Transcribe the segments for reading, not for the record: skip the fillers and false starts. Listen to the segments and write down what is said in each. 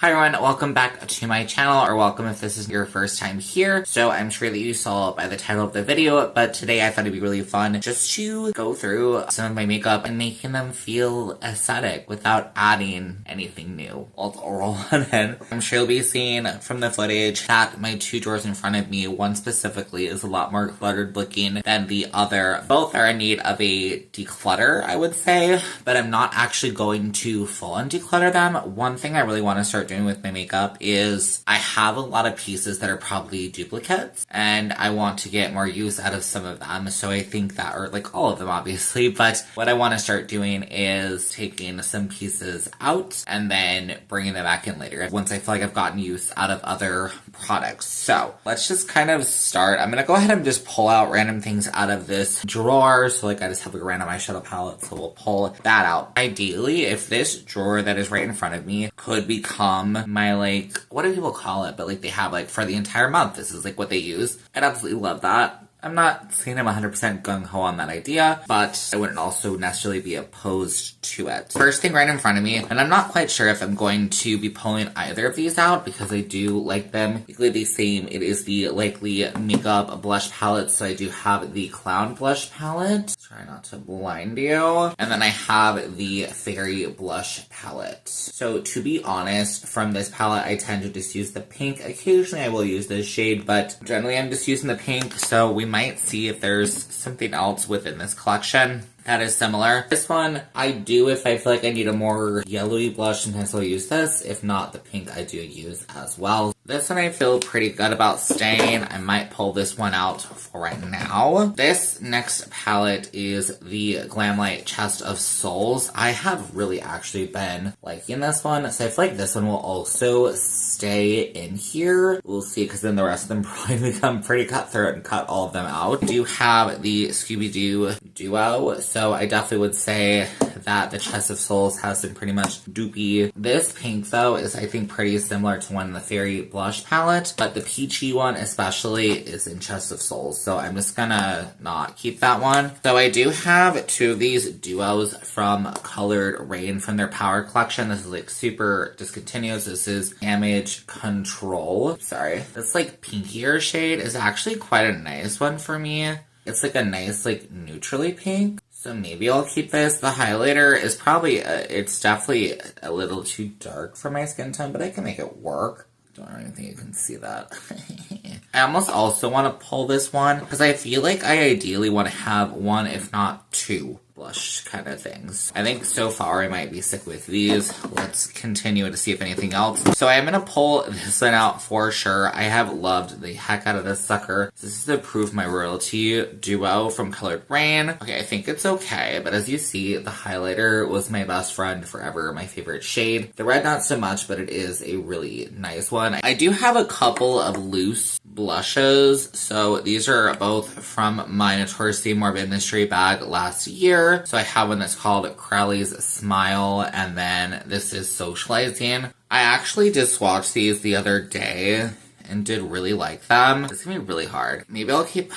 Hi everyone, welcome back to my channel, or welcome if this is your first time here. So I'm sure that you saw by the title of the video, but today I thought it'd be really fun just to go through some of my makeup and making them feel aesthetic without adding anything new. Let's roll on in. I'm sure you'll be seeing from the footage that my two drawers in front of me, one specifically is a lot more cluttered looking than the other. Both are in need of a declutter, I would say, but I'm not actually going to full on declutter them. One thing I really want to start doing with my makeup is I have a lot of pieces that are probably duplicates and I want to get more use out of some of them. So I think that, or like all of them obviously, but what I want to start doing is taking some pieces out and then bringing them back in later once I feel like I've gotten use out of other products. So let's just kind of start. I'm going to go ahead and just pull out random things out of this drawer. So like I just have like a random eyeshadow palette, so we'll pull that out. Ideally, if this drawer that is right in front of me could become my, like, what do people call it? But like they have like for the entire month, this is like what they use. I'd absolutely love that. I'm not saying I'm 100% gung-ho on that idea, but I wouldn't also necessarily be opposed to it. First thing right in front of me, and I'm not quite sure if I'm going to be pulling either of these out because I do like them equally the same. It is the Likely Makeup Blush Palette, so I do have the Clown Blush Palette. Try not to blind you. And then I have the Fairy Blush Palette. So to be honest, from this palette, I tend to just use the pink. Occasionally I will use this shade, but generally I'm just using the pink, so we might see if there's something else within this collection that is similar. This one, I do if I feel like I need a more yellowy blush, sometimes I'll use this. If not, the pink I do use as well. This one I feel pretty good about staying. I might pull this one out for right now. This next palette is the Glamlight Chest of Souls. I have really actually been liking this one, so I feel like this one will also stay in here. We'll see, because then the rest of them probably become pretty cutthroat and cut all of them out. I do have the Scooby-Doo duo, so I definitely would say that the Chest of Souls has some pretty much dupey. This pink, though, is I think pretty similar to one in the Fairy Blush palette, but the peachy one especially is in Chest of Souls, so I'm just gonna not keep that one. So I do have two of these duos from Colored Rain from their Power collection. This is like super discontinuous. This is Damage Control. Sorry. This like pinkier shade is actually quite a nice one for me. It's like a nice like neutrally pink. So maybe I'll keep this. The highlighter is probably, it's definitely a little too dark for my skin tone, but I can make it work. Don't even think you can see that. I almost also want to pull this one because I feel like I ideally want to have one, if not two, blush kind of things. I think so far I might be sick with these. Let's continue to see if anything else. So I'm gonna pull this one out for sure. I have loved the heck out of this sucker. This is the Prove My Royalty duo from Colored Rain. Okay, I think it's okay, but as you see, the highlighter was my best friend forever, my favorite shade. The red not so much, but it is a really nice one. I do have a couple of loose blushes, so these are both from my Notoriously Morbid Mystery bag last year. So I have one that's called Crowley's Smile, and then this is Socializing. I actually just swatched these the other day and did really like them. It's gonna be really hard. Maybe I'll keep...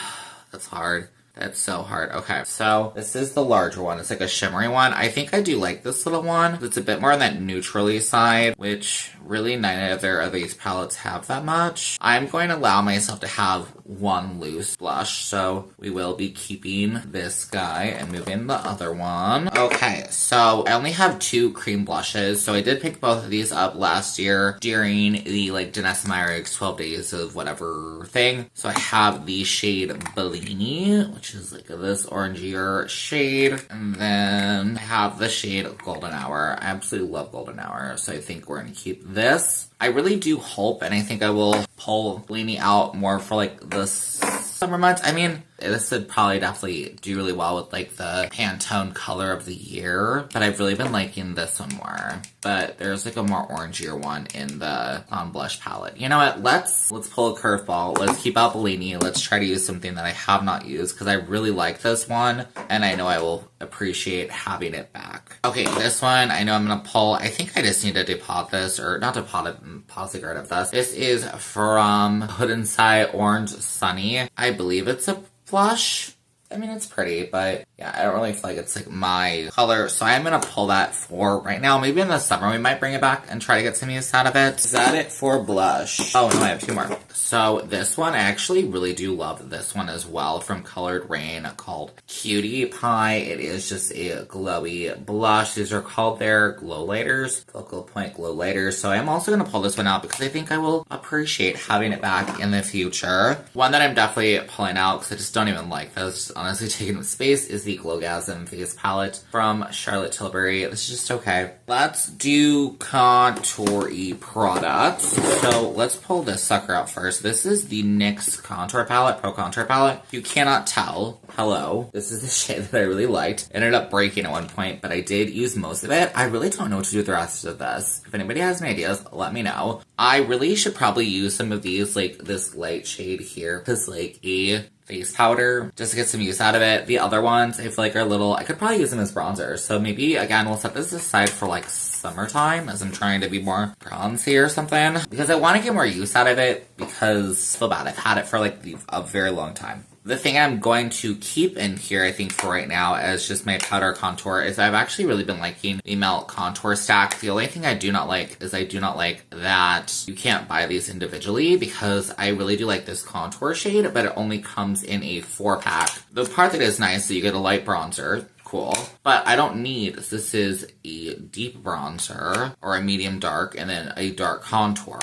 That's hard. That's so hard. Okay, so this is the larger one. It's like a shimmery one. I think I do like this little one. It's a bit more on that neutrally side, which really neither of these palettes have that much. I'm going to allow myself to have one loose blush, so we will be keeping this guy and moving the other one. Okay, so I only have two cream blushes, so I did pick both of these up last year during the like Danessa Meyerig's 12 days of whatever thing. So I have the shade Bellini, which is like this orangier shade, and then I have the shade Golden Hour. I absolutely love Golden Hour, so I think we're gonna keep this. I really do hope, and I think I will pull Bellini out more for like the summer months. I mean, this would probably definitely do really well with like the Pantone color of the year, but I've really been liking this one more. But there's like a more orangier one in the blush palette. You know what? Let's pull a curveball. Let's keep out Bellini. Let's try to use something that I have not used because I really like this one, and I know I will appreciate having it back. Okay, this one I know I'm gonna pull. I think I just need to depot this, or not depot it, pause the guard of this. This is from Hood Inside Orange Sunny. I believe it's a blush. I mean, it's pretty, but yeah, I don't really feel like it's like my color. So I'm going to pull that for right now. Maybe in the summer we might bring it back and try to get some use out of it. Is that it for blush? Oh, no, I have 2 more. So this one, I actually really do love this one as well from Colored Rain called Cutie Pie. It is just a glowy blush. These are called their glow lighters, focal point glow lighters. So I'm also going to pull this one out because I think I will appreciate having it back in the future. One that I'm definitely pulling out because I just don't even like this. Honestly, taking up space is the Glowgasm face palette from Charlotte Tilbury. This is just okay. Let's do contour-y products. So let's pull this sucker out first. This is the NYX contour palette, Pro Contour palette. You cannot tell. Hello. This is the shade that I really liked. It ended up breaking at one point, but I did use most of it. I really don't know what to do with the rest of this. If anybody has any ideas, let me know. I really should probably use some of these, like this light shade here, as like a face powder, just to get some use out of it. The other ones, I feel like are a little, I could probably use them as bronzer. So maybe, again, we'll set this aside for like summertime as I'm trying to be more bronzy or something. Because I want to get more use out of it because I feel bad. I've had it for like a very long time. The thing I'm going to keep in here, I think, for right now as just my powder contour is I've actually really been liking the Melt Contour Stack. The only thing I do not like is I do not like that you can't buy these individually because I really do like this contour shade, but it only comes in a 4-pack. The part that is nice is that you get a light bronzer. Cool. But I don't need, this is a deep bronzer or a medium dark and then a dark contour.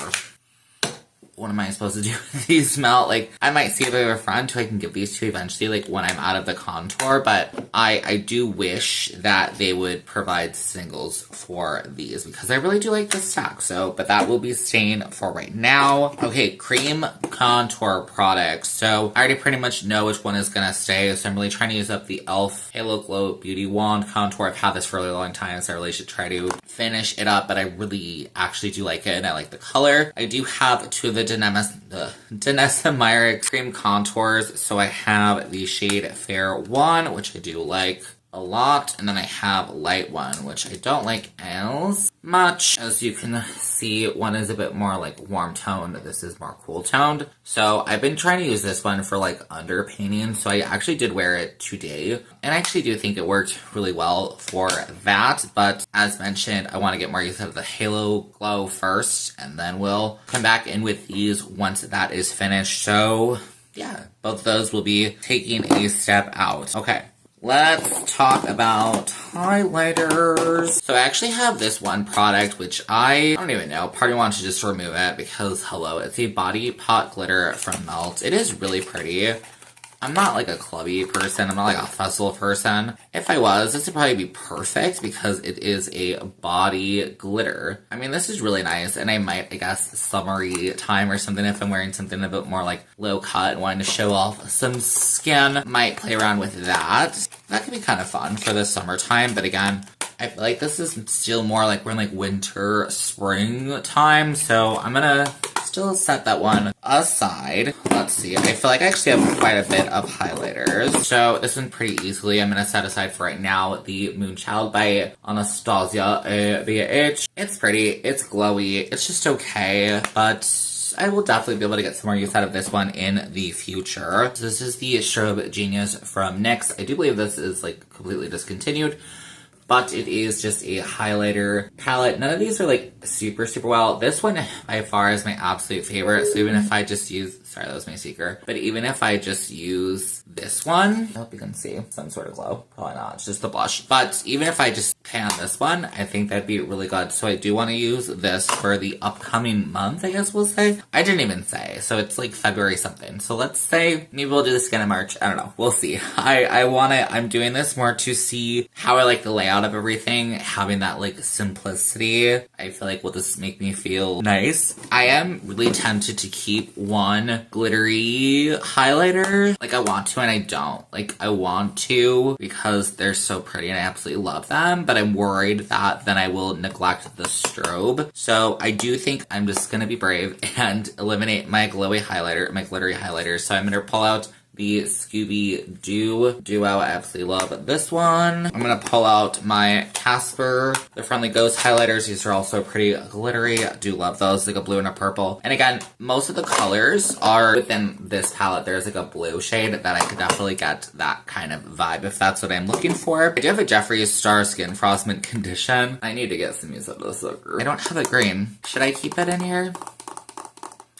What am I supposed to do with these Melt? Like, I might see if I have a friend who I can give these to eventually, like, when I'm out of the contour, but I do wish that they would provide singles for these, because I really do like this stack, so, but that will be staying for right now. Okay, cream contour products. So, I already pretty much know which one is gonna stay, so I'm really trying to use up the e.l.f. Halo Glow Beauty Wand contour. I've had this for a really long time, so I really should try to finish it up, but I really actually do like it, and I like the color. I do have 2 of the Danessa Meyer cream contours. So I have the shade Fair 1, which I do like a lot, and then I have Light 1, which I don't like as much. As you can see, one is a bit more like warm toned, this is more cool toned. So I've been trying to use this one for like underpainting, so I actually did wear it today, and I actually do think it worked really well for that, but as mentioned, I want to get more use out of the Halo Glow first, and then we'll come back in with these once that is finished. So yeah, both of those will be taking a step out. Okay. Let's talk about highlighters. So I actually have this one product, which I don't even know. Part of me wants to just remove it because, hello, it's a Body Pot Glitter from Melt. It is really pretty. I'm not like a clubby person. I'm not like a festival person. If I was, this would probably be perfect because it is a body glitter. I mean, this is really nice, and I might, I guess, summery time or something if I'm wearing something a bit more like low cut and wanting to show off some skin, might play around with that. That could be kind of fun for the summertime, but again, I feel like this is still more like we're in like winter, spring time, so I'm gonna still set that one aside. Let's see, I feel like I actually have quite a bit of highlighters. So this one pretty easily, I'm gonna set aside for right now the Moonchild by Anastasia BH. It's pretty, it's glowy, it's just okay, but I will definitely be able to get some more use out of this one in the future. So this is the Strobe Genius from NYX. I do believe this is like completely discontinued, but it is just a highlighter palette. None of these are like super well. This one by far is my absolute favorite. So even if I just use, sorry, that was my speaker, but even if I just use this one, I hope you can see some sort of glow. Probably not, it's just the blush. But even if I just pan this one, I think that'd be really good. So I do want to use this for the upcoming month, I guess we'll say. I didn't even say, so it's like February something. So let's say maybe we'll do this again in March. I don't know, we'll see. I'm doing this more to see how I like the layout of everything, having that like simplicity. I feel like will this make me feel nice. I am really tempted to keep one glittery highlighter. Like I want to and I don't. Like I want to because they're so pretty and I absolutely love them, but I'm worried that then I will neglect the strobe. So I do think I'm just gonna be brave and eliminate my glowy highlighter, my glittery highlighter. So I'm gonna pull out the Scooby-Doo duo. I absolutely love this one. I'm gonna pull out my Casper, the Friendly Ghost highlighters. These are also pretty glittery. I do love those, like a blue and a purple. And again, most of the colors are within this palette. There's like a blue shade that I could definitely get that kind of vibe if that's what I'm looking for. I do have a Jeffree Star Skin Frost Mint Condition. I need to get some use out of this sucker. I don't have a green. Should I keep it in here?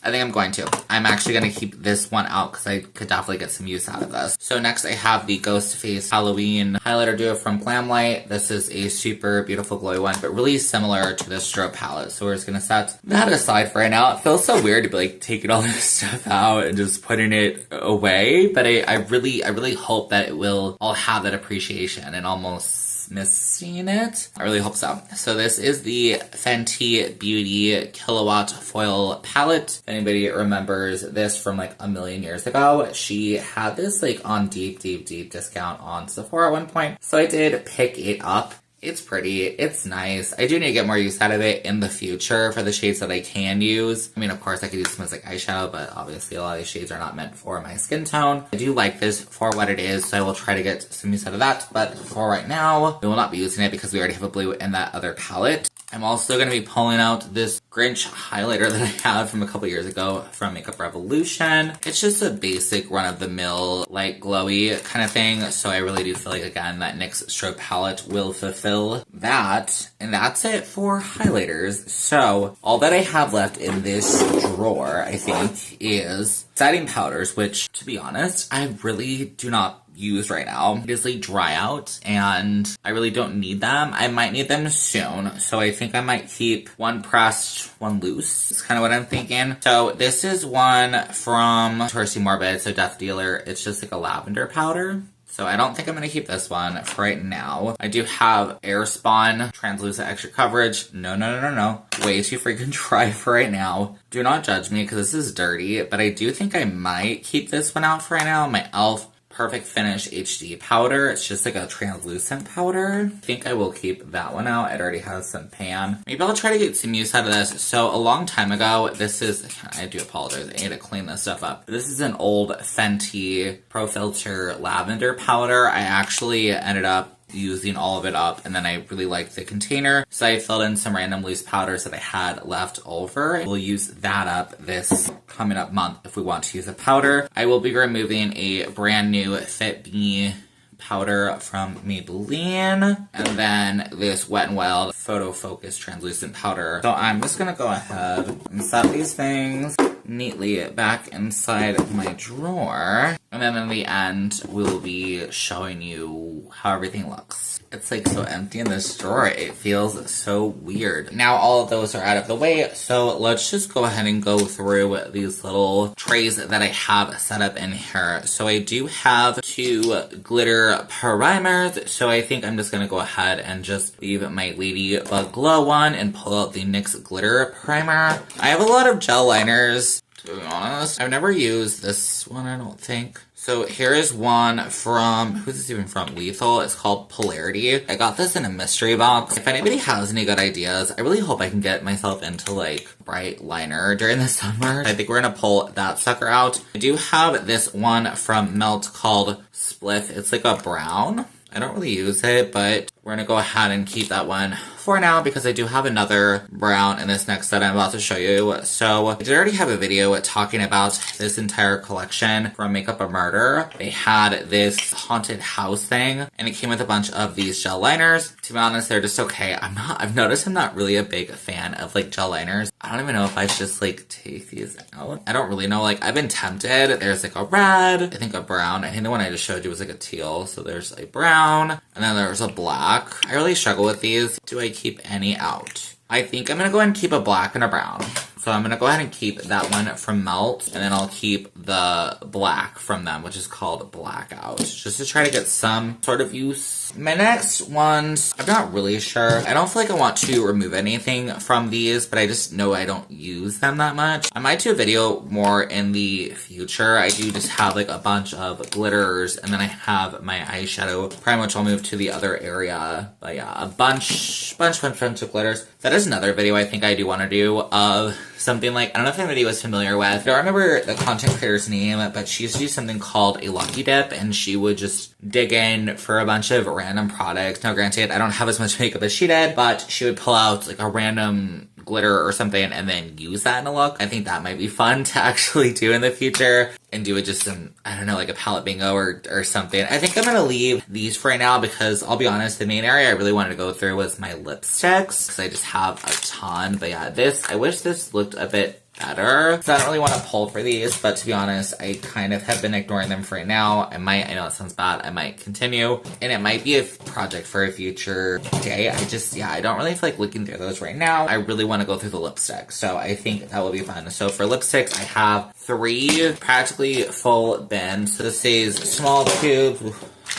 I think I'm going to. I'm actually going to keep this one out because I could definitely get some use out of this. So next I have the Ghost Face Halloween Highlighter Duo from Glamlight. This is a super beautiful glowy one, but really similar to the strobe palette. So we're just going to set that aside for right now. It feels so weird to be like taking all this stuff out and just putting it away. But I really hope that it will all have that appreciation and almost missing it. I really hope so. So this is the Fenty Beauty Kilowatt Foil Palette. If anybody remembers this from like a million years ago, she had this like on deep discount on Sephora at one point. So I did pick it up. It's pretty, it's nice. I do need to get more use out of it in the future for the shades that I can use. I mean, of course, I could use them as like eyeshadow, but obviously a lot of these shades are not meant for my skin tone. I do like this for what it is, so I will try to get some use out of that. But for right now, we will not be using it because we already have a blue in that other palette. I'm also going to be pulling out this Grinch highlighter that I had from a couple years ago from Makeup Revolution. It's just a basic run-of-the-mill, light glowy kind of thing. So I really do feel like, again, that NYX strobe palette will fulfill that. And that's it for highlighters. So all that I have left in this drawer, I think, is setting powders, which, to be honest, I really do not use right now. They just like dry out and I really don't need them. I might need them soon, so I think I might keep one pressed, one loose. It's kind of what I'm thinking. So this is one from Torsi Morbid, so Death Dealer. It's just like a lavender powder. So I don't think I'm going to keep this one for right now. I do have Airspun Translucent Extra Coverage. No. Way too freaking dry for right now. Do not judge me because this is dirty, but I do think I might keep this one out for right now. My e.l.f. Perfect Finish HD powder. It's just like a translucent powder. I think I will keep that one out. It already has some pan. Maybe I'll try to get some use out of this. So a long time ago, this is, I do apologize, I need to clean this stuff up. This is an old Fenty Pro Filter Lavender powder. I actually ended up using all of it up, and then I really liked the container, so I filled in some random loose powders that I had left over. We'll use that up this coming up month if we want to use a powder. I will be removing a brand new Fit Me powder from Maybelline, and then this Wet n Wild Photo Focus Translucent powder. So I'm just gonna go ahead and set these things neatly back inside my drawer, and then in the end we'll be showing you how everything looks. It's like so empty in this drawer, it feels so weird. Now all of those are out of the way, so let's just go ahead and go through these little trays that I have set up in here. So I do have 2 glitter primers, so I think I'm just gonna go ahead and just leave my Ladybug Glow one and pull out the NYX glitter primer. I have a lot of gel liners, to be honest. I've never used this one, I don't think. So here is one from, who's this even from? Lethal. It's called Polarity. I got this in a mystery box. If anybody has any good ideas, I really hope I can get myself into like bright liner during the summer. I think we're gonna pull that sucker out. I do have this one from Melt called Spliff. It's like a brown. I don't really use it, but we're gonna go ahead and keep that one for now because I do have another brown in this next set I'm about to show you. So I did already have a video talking about this entire collection from Makeup a Murder. They had this haunted house thing and it came with a bunch of these gel liners. To be honest, they're just okay. I've noticed I'm not really a big fan of like gel liners. I don't even know if I should just like take these out. I don't really know. Like I've been tempted. There's like a red, I think a brown. I think the one I just showed you was like a teal. So there's a brown and then there's a black. I really struggle with these. Do I keep any out? I think I'm gonna go ahead and keep a black and a brown. So I'm gonna go ahead and keep that one from Melt, and then I'll keep the black from them, which is called Blackout, just to try to get some sort of use. My next ones, I'm not really sure. I don't feel like I want to remove anything from these, but I just know I don't use them that much. I might do a video more in the future. I do just have like a bunch of glitters, and then I have my eyeshadow primer, which I'll move to the other area. But yeah, a bunch of glitters. That is another video I think I do want to do of something like, I don't know if anybody was familiar with, I don't remember the content creator's name, but she used to do something called a lucky dip, and she would just dig in for a bunch of random products. Now granted, I don't have as much makeup as she did, but she would pull out like a random glitter or something and then use that in a look. I think that might be fun to actually do in the future and do it just in, I don't know, like a palette bingo or something. I think I'm gonna leave these for right now because I'll be honest, the main area I really wanted to go through was my lipsticks because I just have a ton. But yeah, I wish this looked a bit better. So I don't really want to pull for these, but to be honest, I kind of have been ignoring them for right now. I know it sounds bad, I might continue, and it might be a project for a future day. I don't really feel like looking through those right now. I really want to go through the lipsticks, so I think that will be fun. So for lipsticks, I have 3 practically full bins. So this says small tubes.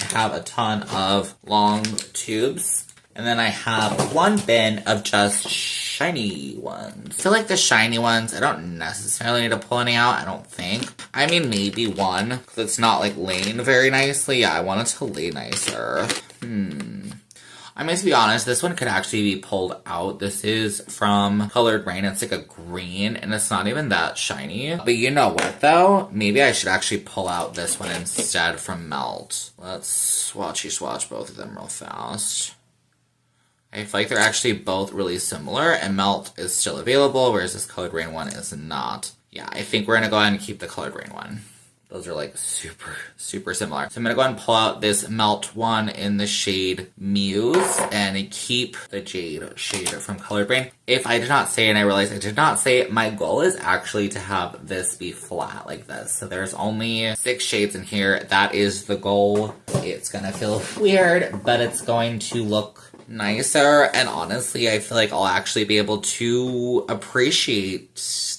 I have a ton of long tubes. And then I have 1 bin of just shiny ones. I feel like the shiny ones, I don't necessarily need to pull any out, I don't think. I mean, maybe 1, because it's not like laying very nicely. Yeah, I want it to lay nicer. I mean, to be honest, this one could actually be pulled out. This is from Colored Rain. It's like a green, and it's not even that shiny. But you know what, though? Maybe I should actually pull out this one instead from Melt. Let's swatch both of them real fast. I feel like they're actually both really similar, and Melt is still available, whereas this Colored Rain one is not. Yeah, I think we're gonna go ahead and keep the Colored Rain one. Those are like super, super similar. So I'm gonna go ahead and pull out this Melt one in the shade Muse and keep the Jade shade from Colored Rain. If I did not say, and I realized I did not say, my goal is actually to have this be flat like this. So there's only 6 shades in here. That is the goal. It's gonna feel weird, but it's going to look nicer, and honestly, I feel like I'll actually be able to appreciate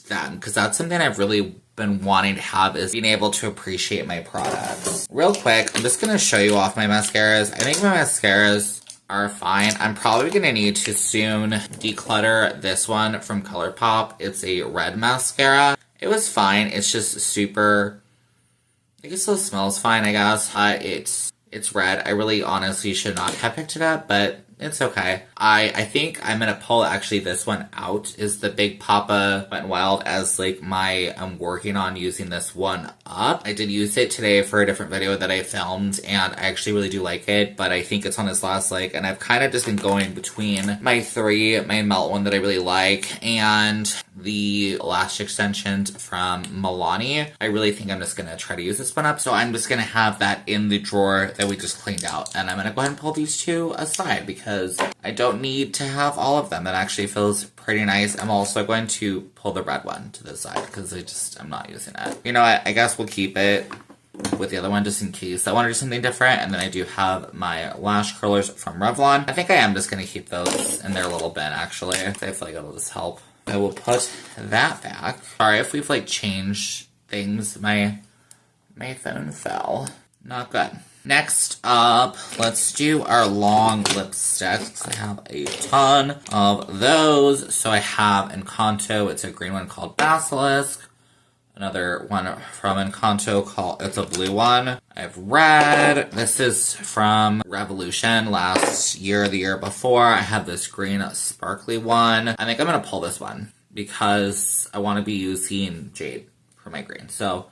them, because that's something I've really been wanting to have, is being able to appreciate my products. Real quick, I'm just gonna show you off my mascaras. I think my mascaras are fine. I'm probably gonna need to soon declutter this one from ColourPop. It's a red mascara. It was fine. It's just super, I guess it smells fine, I guess. It's red. I really honestly should not have picked it up, but it's okay. I think I'm gonna pull actually this one out, is the Big Papa Wet n Wild, as like I'm working on using this one up. I did use it today for a different video that I filmed, and I actually really do like it, but I think it's on its last leg, and I've kind of just been going between my 3, my Melt one that I really like, and the lash extensions from Milani. I really think I'm just gonna try to use this one up, so I'm just gonna have that in the drawer that we just cleaned out, and I'm gonna go ahead and pull these 2 aside because I don't need to have all of them. It actually feels pretty nice. I'm also going to pull the red one to the side because I'm not using it. You know what? I guess we'll keep it with the other one just in case I want to do something different. And then I do have my lash curlers from Revlon. I think I am just going to keep those in their little bin, actually. I feel like it'll just help. I will put that back. Sorry if we've like changed things. My phone fell. Not good. Next up, let's do our long lipsticks. I have a ton of those. So I have Encanto. It's a green one called Basilisk. Another one from Encanto it's a blue one. I have red. This is from Revolution last year, the year before. I have this green sparkly one. I think I'm going to pull this one because I want to be using Jade for my green. So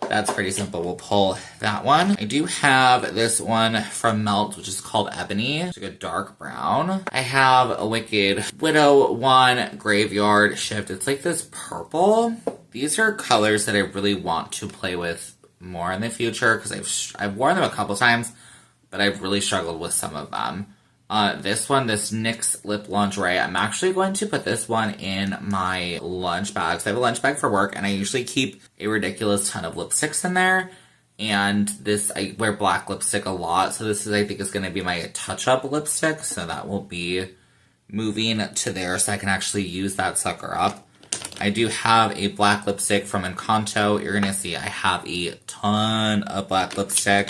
that's pretty simple. We'll pull that one. I do have this one from Melt, which is called Ebony. It's like a dark brown. I have a Wicked Widow one, Graveyard Shift. It's like this purple. These are colors that I really want to play with more in the future because I've worn them a couple times, but I've really struggled with some of them. This one, this NYX Lip Lingerie, I'm actually going to put this one in my lunch bag. So I have a lunch bag for work, and I usually keep a ridiculous ton of lipsticks in there. And I wear black lipstick a lot, so this I think is going to be my touch-up lipstick. So that will be moving to there so I can actually use that sucker up. I do have a black lipstick from Encanto. You're going to see I have a ton of black lipstick.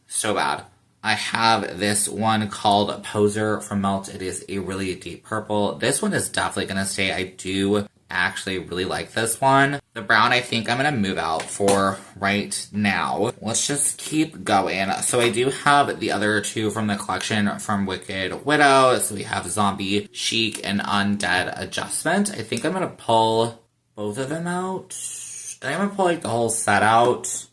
So bad. I have this one called Poser from Melt. It is a really deep purple. This one is definitely going to stay. I do I actually really like this one. The brown, I think I'm going to move out for right now. Let's just keep going. So I do have the other two from the collection from Wicked Widow. So we have Zombie Chic and Undead Adjustment. I think I'm going to pull both of them out. And I'm going to pull like the whole set out.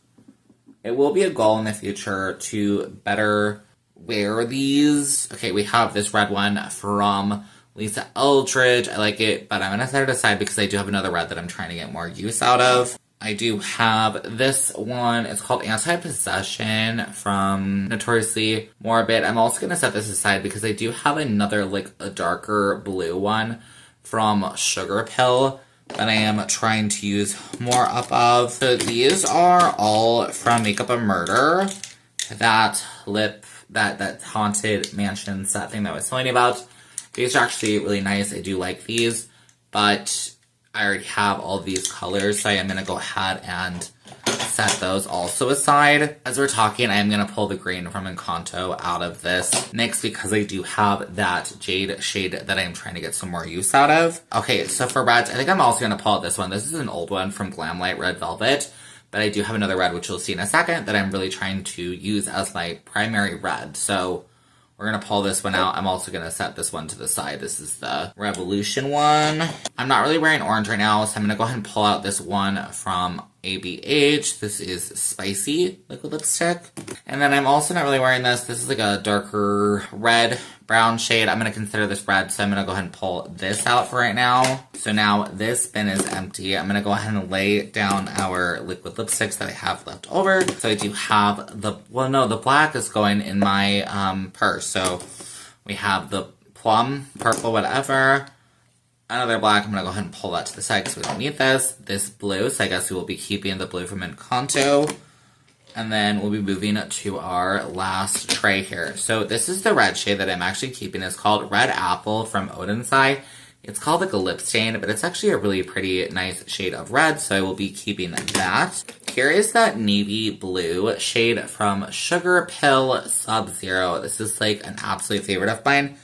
It will be a goal in the future to better wear these. Okay, we have this red one from Lisa Eldridge. I like it, but I'm going to set it aside because I do have another red that I'm trying to get more use out of. I do have this one. It's called Anti-Possession from Notoriously Morbid. I'm also going to set this aside because I do have another, like, a darker blue one from Sugar Pill that I am trying to use more up of. So these are all from Makeup a Murder. That Haunted Mansion set thing that I was telling you about. These are actually really nice. I do like these, but I already have all these colors, so I am going to go ahead and set those also aside. As we're talking, I am going to pull the green from Encanto out of this mix because I do have that jade shade that I'm trying to get some more use out of. Okay, so for reds, I think I'm also going to pull out this one. This is an old one from Glamlight Red Velvet, but I do have another red, which you'll see in a second, that I'm really trying to use as my primary red. So we're going to pull this one out. I'm also going to set this one to the side. This is the Revolution one. I'm not really wearing orange right now, so I'm going to go ahead and pull out this one from ABH. This is Spicy Liquid Lipstick. And then I'm also not really wearing this. This is like a darker red brown shade. I'm going to consider this red, so I'm going to go ahead and pull this out for right now. So now this bin is empty. I'm going to go ahead and lay down our liquid lipsticks that I have left over. So I do have the black is going in my purse. So we have the plum, purple, whatever. Another black, I'm going to go ahead and pull that to the side because we don't need this. This blue, so I guess we will be keeping the blue from Encanto. And then we'll be moving to our last tray here. So this is the red shade that I'm actually keeping. It's called Red Apple from Odensai. It's called like a lip stain, but it's actually a really pretty nice shade of red, so I will be keeping that. Here is that navy blue shade from Sugar Pill Sub-Zero. This is like an absolute favorite of mine.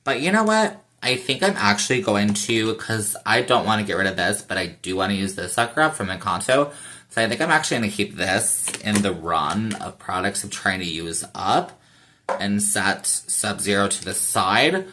But you know what? I think I'm actually going to, because I don't want to get rid of this, but I do want to use this sucker up from Encanto. So I think I'm actually going to keep this in the run of products I'm trying to use up and set Sub-Zero to the side.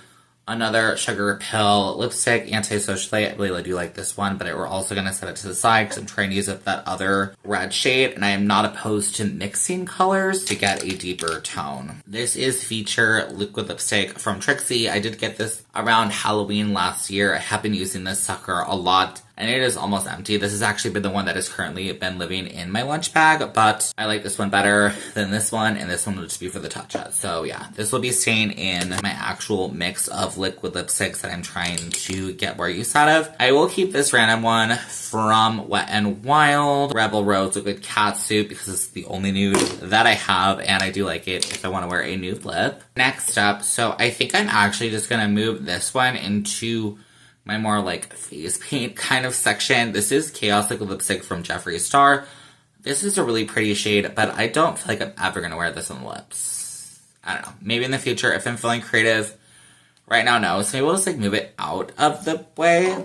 Another Sugar Pill lipstick, Antisocialite. I really do like this one, but we're also going to set it to the side because I'm trying to use up that other red shade, and I am not opposed to mixing colors to get a deeper tone. This is Feature Liquid Lipstick from Trixie. I did get this around Halloween last year. I have been using this sucker a lot, and it is almost empty. This has actually been the one that has currently been living in my lunch bag, but I like this one better than this one, and this one will just be for the touch-up. So yeah, this will be staying in my actual mix of liquid lipsticks that I'm trying to get more use out of. I will keep this random one from Wet n Wild, Rebel Rose Liquid Catsuit, because it's the only nude that I have, and I do like it if I want to wear a nude lip. Next up, so I think I'm actually just going to move this one into my more like face paint kind of section. This is Chaos Liquid Lipstick from Jeffree Star. This is a really pretty shade, but I don't feel like I'm ever going to wear this on the lips. I don't know. Maybe in the future if I'm feeling creative. Right now, no. So maybe we'll just like move it out of the way.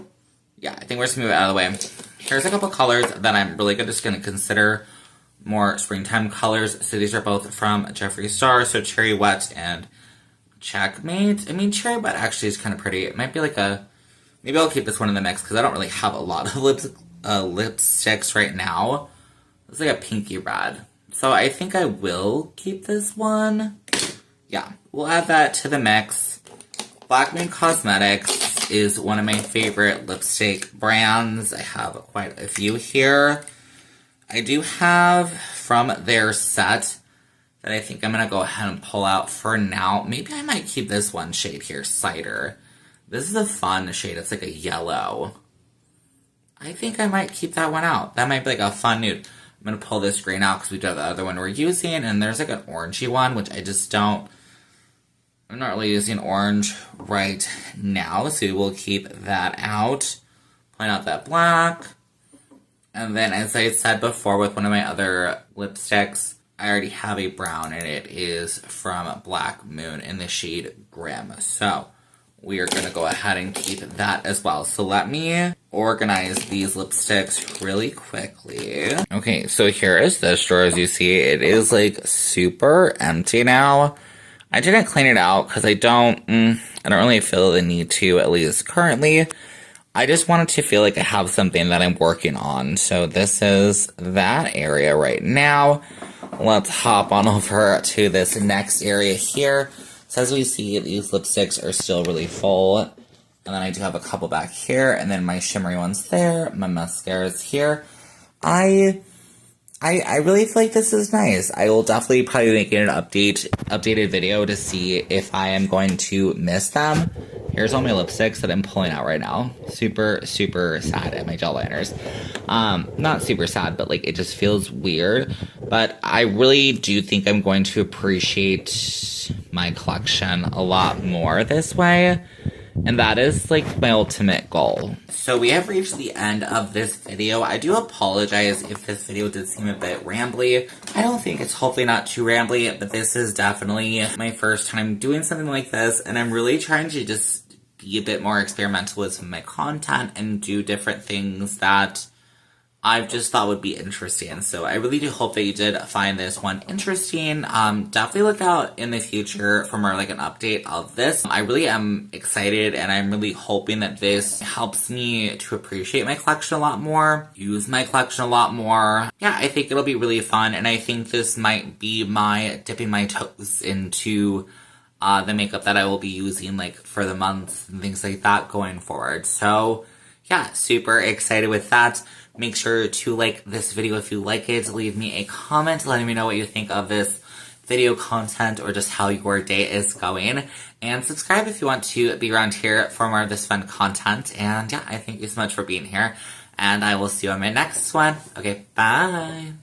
Yeah, I think we're just going to move it out of the way. Here's a couple colors that I'm really just going to consider more springtime colors. So these are both from Jeffree Star. So Cherry Wet and Checkmate. I mean, Cherry Wet actually is kind of pretty. It might be like a... Maybe I'll keep this one in the mix because I don't really have a lot of lipsticks right now. It's like a pinky red. So I think I will keep this one. Yeah, we'll add that to the mix. Black Moon Cosmetics is one of my favorite lipstick brands. I have quite a few here. I do have from their set that I think I'm going to go ahead and pull out for now. Maybe I might keep this one shade here, Cider. This is a fun shade. It's like a yellow. I think I might keep that one out. That might be like a fun nude. I'm going to pull this green out because we do have the other one we're using. And there's like an orangey one, which I just don't... I'm not really using orange right now. So we'll keep that out. Point out that black. And then as I said before with one of my other lipsticks, I already have a brown and it is from Black Moon in the shade Grim. So... we are going to go ahead and keep that as well. So let me organize these lipsticks really quickly. Okay, so here is this drawer. As you see, it is like super empty now. I didn't clean it out because I don't really feel the need to, at least currently. I just wanted to feel like I have something that I'm working on. So this is that area right now. Let's hop on over to this next area here. So as we see, these lipsticks are still really full. And then I do have a couple back here, and then my shimmery ones there, my mascaras here. I really feel like this is nice. I will definitely probably make an updated video to see if I am going to miss them. Here's all my lipsticks that I'm pulling out right now. Super, super sad at my gel liners. Not super sad, but like it just feels weird. But I really do think I'm going to appreciate my collection a lot more this way. And that is like my ultimate goal. So we have reached the end of this video. I do apologize if this video did seem a bit rambly. I don't think it's hopefully not too rambly, but this is definitely my first time doing something like this. And I'm really trying to just be a bit more experimental with some of my content and do different things that I've just thought would be interesting. So I really do hope that you did find this one interesting. Definitely look out in the future for more like an update of this. I really am excited, and I'm really hoping that this helps me to appreciate my collection a lot more, use my collection a lot more. Yeah, I think it'll be really fun, and I think this might be my dipping my toes into the makeup that I will be using like for the months and things like that going forward. So yeah, super excited with that. Make sure to like this video if you like it. Leave me a comment letting me know what you think of this video content or just how your day is going. And subscribe if you want to be around here for more of this fun content. And yeah, I thank you so much for being here. And I will see you on my next one. Okay, bye!